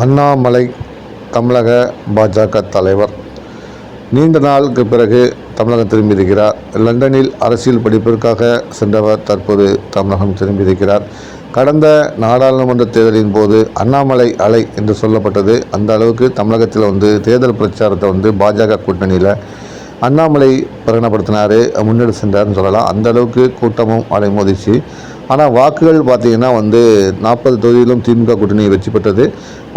அண்ணாமலை தமிழக பாஜக தலைவர் நீண்ட நாளுக்கு பிறகு தமிழகம் திரும்பியிருக்கிறார். லண்டனில் அரசியல் படிப்பிற்காக சென்றவர் தற்போது தமிழகம் திரும்பியிருக்கிறார். கடந்த நாடாளுமன்ற தேர்தலின் போது அண்ணாமலை அலை என்று சொல்லப்பட்டது. அந்த அளவுக்கு தமிழகத்தில் தேர்தல் பிரச்சாரத்தை பாஜக கூட்டணியில் அண்ணாமலை பிரகடனப்படுத்தினார், முன்னெடு சென்றார்னு சொல்லலாம். அந்த அளவுக்கு கூட்டமும் அலைமோதிச்சு. ஆனால் வாக்குகள் பார்த்திங்கன்னா 40 தொகுதியிலும் திமுக கூட்டணி வெற்றி பெற்றது.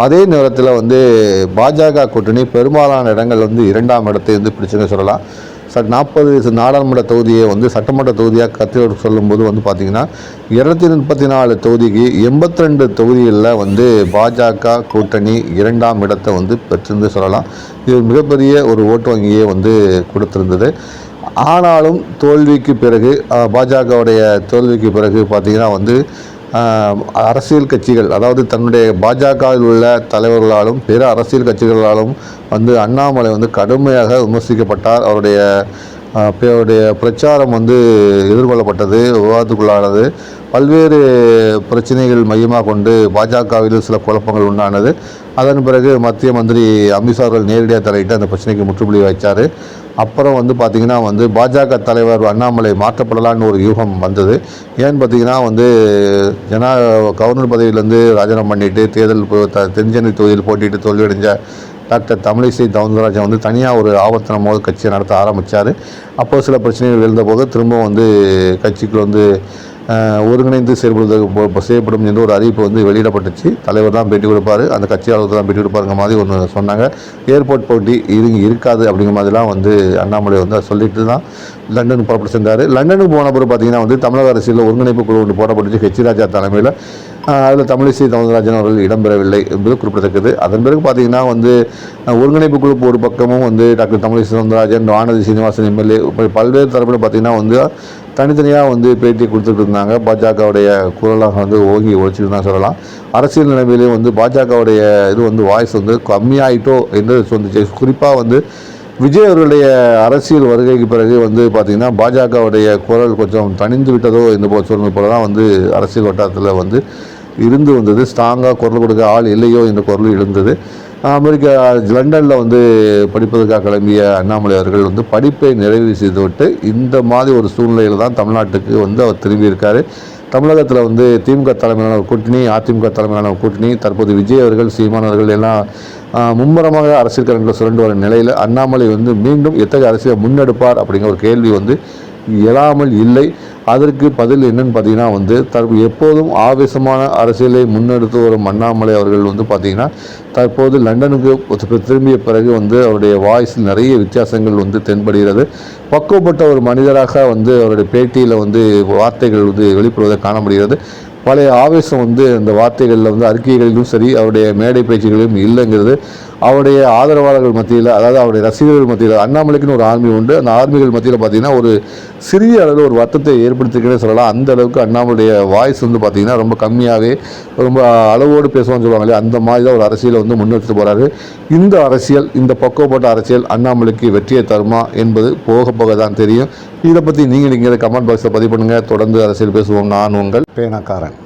அதே நேரத்தில் பாஜக கூட்டணி பெரும்பாலான இடங்கள் 2ஆம் இடத்தை பிடிச்சுன்னு சொல்லலாம். 40 நாடாளுமன்ற தொகுதியை சட்டமன்ற தொகுதியாக கருத்தில் சொல்லும்போது பார்த்திங்கன்னா 234 தொகுதிக்கு 82 தொகுதிகளில் பாஜக கூட்டணி 2ஆம் இடத்தை பெற்றிருந்து சொல்லலாம். இது மிகப்பெரிய ஒரு ஓட்டு வங்கியை கொடுத்திருந்தது. ஆனாலும் தோல்விக்கு பிறகு பாஜகவுடைய தோல்விக்கு பிறகு பார்த்திங்கன்னா அரசியல் கட்சிகள், அதாவது தன்னுடைய பாஜகவில் உள்ள தலைவர்களாலும் பிற அரசியல் கட்சிகளாலும் அண்ணாமலை கடுமையாக விமர்சிக்கப்பட்டார். அவருடைய பிரச்சாரம் எதிர்கொள்ளப்பட்டது, விவாதத்துக்குள்ளானது. பல்வேறு பிரச்சனைகள் மையமாக கொண்டு பாஜகவில் சில குழப்பங்கள் உண்டானது. அதன் பிறகு மத்திய மந்திரி அமித்ஷா அவர்கள் நேரடியாக தலையிட்டு அந்த பிரச்சனைக்கு முற்றுப்புள்ளி வைத்தார். அப்புறம் பார்த்திங்கன்னா பாஜக தலைவர் அண்ணாமலை மாற்றப்படலான்னு ஒரு யூகம் வந்தது. ஏன்னு பார்த்திங்கன்னா கவர்னர் பதவியிலேருந்து ராஜினாமா பண்ணிவிட்டு தேர்தல் தென்சென்னை தொகுதியில் போட்டிட்டு தோல்வியடைஞ்ச டாக்டர் தமிழிசை சவுந்தரராஜன் தனியாக ஒரு ஆவர்த்தனமோது கட்சியை நடத்த ஆரம்பித்தார். அப்போது சில பிரச்சனைகள் எழுந்தபோது திரும்ப கட்சிக்குள்ள ஒருங்கிணைந்து செய்யப்படும் என்று ஒரு அறிவிப்பு வெளியிடப்பட்டுச்சு. தலைவர் தான் பேட்டி கொடுப்பார், அந்த கட்சியாளர்கள் தான் பேட்டி கொடுப்பாருங்க மாதிரி ஒன்று சொன்னாங்க. ஏர்போர்ட் போட்டி இருக்காது அப்படிங்கிற மாதிரிலாம் அண்ணாமலை சொல்லிட்டு தான் லண்டன் புறப்பட்டு சென்றார். லண்டனுக்கு போன பிறகு பார்த்திங்கன்னா தமிழக அரசியலில் ஒருங்கிணைப்பு குழு ஒன்று போடப்பட்டுச்சு ஹெச் ராஜா தலைமையில். அதில் தமிழிசை சவுந்தரராஜன் அவர்கள் இடம்பெறவில்லை என்பது குறிப்பிடத்தக்கது. அதன் பிறகு பார்த்திங்கன்னா ஒருங்கிணைப்பு குழு ஒரு பக்கமும் டாக்டர் தமிழிசை சவுந்தரராஜன், வானதி சீனிவாசன் எம்எல்ஏ பல்வேறு தரப்பில் பார்த்திங்கன்னா தனித்தனியாக பேட்டி கொடுத்துட்டு இருந்தாங்க. பாஜகவுடைய குரலாக ஓங்கி ஒழிச்சுட்டு தான் சொல்லலாம். அரசியல் நிலைமையிலே பாஜகவுடைய இது வாய்ஸ் கம்மியாயிட்டோ என்று சொன்னிச்சு. குறிப்பாக விஜய் அவர்களுடைய அரசியல் வருகைக்கு பிறகு பார்த்திங்கன்னா பாஜகவுடைய குரல் கொஞ்சம் தணிந்து விட்டதோ என்று சொல்வது போல தான் அரசியல் வட்டாரத்தில் இருந்து வந்தது. ஸ்ட்ராங்காக குரல் கொடுக்க ஆள் இல்லையோ என்ற குரல் இருந்தது. அமெரிக்கா லண்டனில் படிப்பதற்காக கிளம்பிய அண்ணாமலை அவர்கள் படிப்பை நிறைவு செய்துவிட்டு இந்த மாதிரி ஒரு சூழ்நிலையில் தான் தமிழ்நாட்டுக்கு அவர் திரும்பியிருக்காரு. தமிழகத்தில் திமுக தலைமையிலான ஒரு கூட்டணி, அதிமுக தலைமையிலான ஒரு கூட்டணி, தற்போது விஜய் அவர்கள், சீமான் அவர்கள் எல்லாம் மும்முரமாக அரசியல் கரண்டில் சுரண்டு வரும் நிலையில் அண்ணாமலை மீண்டும் எத்தகைய அரசியலை முன்னெடுப்பார் அப்படிங்கிற ஒரு கேள்வி எழாமல் இல்லை. அதற்கு பதில் என்னன்னு பார்த்தீங்கன்னா எப்போதும் ஆவேசமான அரசியலை முன்னெடுத்து வரும் அண்ணாமலை அவர்கள் பார்த்திங்கன்னா தற்போது லண்டனுக்கு திரும்பிய பிறகு அவருடைய வாய்ஸில் நிறைய வித்தியாசங்கள் தென்படுகிறது. பக்குவப்பட்ட ஒரு மனிதராக அவருடைய பேட்டியில் வார்த்தைகள் வெளிப்படுவதை காண முடிகிறது. பழைய ஆவேசம் அந்த வார்த்தைகளில் அறிக்கைகளிலும் சரி, அவருடைய மேடை பேச்சுகளிலும் இல்லைங்கிறது அவருடைய ஆதரவாளர்கள் மத்தியில், அதாவது அவருடைய ரசிகர்கள் மத்தியில், அண்ணாமலைக்குன்னு ஒரு ஆர்மி உண்டு, அந்த ஆர்மிகள் மத்தியில் பார்த்திங்கன்னா ஒரு சிறிய அளவில் ஒரு வருத்தத்தை ஏற்படுத்திக்கிறேன்னு சொல்லலாம். அந்த அளவுக்கு அண்ணாமலைய வாய்ஸ் பார்த்திங்கன்னா ரொம்ப கம்மியாகவே ரொம்ப அளவோடு பேசுவான்னு சொல்லுவாங்களே, அந்த மாதிரி தான் ஒரு அரசியலை முன்னெடுத்து போகிறாரு. இந்த அரசியல், இந்த பக்குவப்பட்ட அரசியல் அண்ணாமலைக்கு வெற்றியை தருமா என்பது போக போக தான் தெரியும். இதை பற்றி நீங்கள் கமெண்ட் பாக்ஸில் பதிவு பண்ணுங்கள். தொடர்ந்து அரசியல் பேசுவோம். நான் உங்கள் பேனாக்காரன்.